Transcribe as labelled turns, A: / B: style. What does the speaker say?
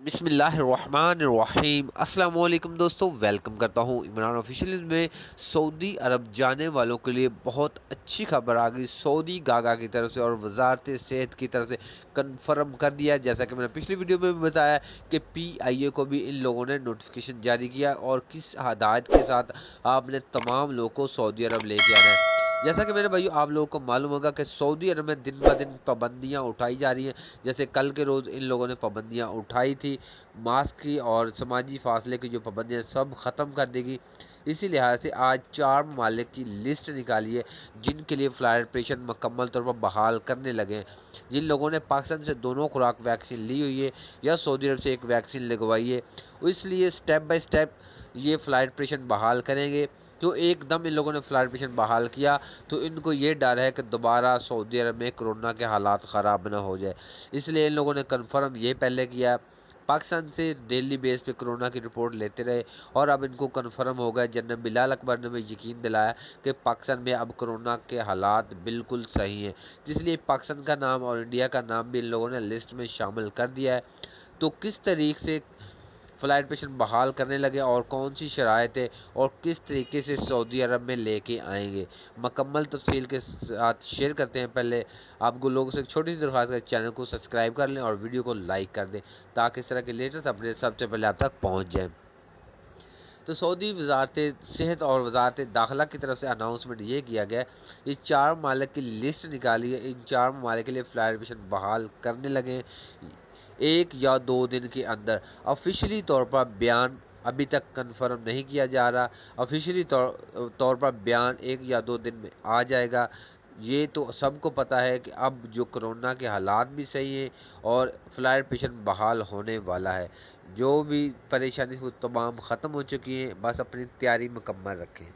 A: بسم اللہ الرحمن الرحیم۔ السلام علیکم دوستو، ویلکم کرتا ہوں عمران آفیشیل میں۔ سعودی عرب جانے والوں کے لیے بہت اچھی خبر آ گئی سعودی گاگا کی طرف سے اور وزارت صحت کی طرف سے کنفرم کر دیا، جیسا کہ میں نے پچھلی ویڈیو میں بھی بتایا کہ پی آئی اے کو بھی ان لوگوں نے نوٹیفیکیشن جاری کیا اور کس ہدایت کے ساتھ آپ نے تمام لوگوں کو سعودی عرب لے کے آنا ہے۔ جیسا کہ میرے بھائیو آپ لوگوں کو معلوم ہوگا کہ سعودی عرب میں دن بہ دن پابندیاں اٹھائی جا رہی ہیں، جیسے کل کے روز ان لوگوں نے پابندیاں اٹھائی تھی، ماسک کی اور سماجی فاصلے کی جو پابندیاں سب ختم کر دے گی۔ اسی لحاظ سے آج 4 ممالک کی لسٹ نکالی ہے جن کے لیے فلائٹ آپریشن مکمل طور پر بحال کرنے لگے ہیں۔ جن لوگوں نے پاکستان سے دونوں خوراک ویکسین لی ہوئی ہے یا سعودی عرب سے ایک ویکسین لگوائی ہے، اس لیے سٹیپ بائی سٹیپ یہ فلائٹ آپریشن بحال کریں گے۔ تو ایک دم ان لوگوں نے فلائٹ آپریشن بحال کیا تو ان کو یہ ڈر ہے کہ دوبارہ سعودی عرب میں کرونا کے حالات خراب نہ ہو جائے، اس لیے ان لوگوں نے کنفرم یہ پہلے کیا۔ پاکستان سے ڈیلی بیس پہ کرونا کی رپورٹ لیتے رہے اور اب ان کو کنفرم ہو گیا۔ جنرل بلال اکبر نے بھی یقین دلایا کہ پاکستان میں اب کرونا کے حالات بالکل صحیح ہیں، جس لیے پاکستان کا نام اور انڈیا کا نام بھی ان لوگوں نے لسٹ میں شامل کر دیا ہے۔ تو کس طریقے سے فلائٹ آپریشن بحال کرنے لگے اور کون سی شرائط ہے اور کس طریقے سے سعودی عرب میں لے کے آئیں گے، مکمل تفصیل کے ساتھ شیئر کرتے ہیں۔ پہلے آپ کو لوگوں سے ایک چھوٹی سی درخواست ہے، چینل کو سبسکرائب کر لیں اور ویڈیو کو لائک کر دیں تاکہ اس طرح کے لیٹسٹ اپڈیٹ سب سے پہلے آپ تک پہنچ جائیں۔ تو سعودی وزارت صحت اور وزارت داخلہ کی طرف سے اناؤنسمنٹ یہ کیا گیا ہے، یہ 4 ممالک کی لسٹ نکالی ہے، ان 4 ممالک کے لیے فلائٹ آپریشن بحال کرنے لگے ہیں 1 یا 2 دن کے اندر۔ آفیشلی طور پر بیان ابھی تک کنفرم نہیں کیا جا رہا، آفیشلی طور پر بیان 1 یا 2 دن میں آ جائے گا۔ یہ تو سب کو پتہ ہے کہ اب جو کرونا کے حالات بھی صحیح ہیں اور فلائٹ آپریشن بحال ہونے والا ہے، جو بھی پریشانی وہ تمام ختم ہو چکی ہیں، بس اپنی تیاری مکمل رکھیں۔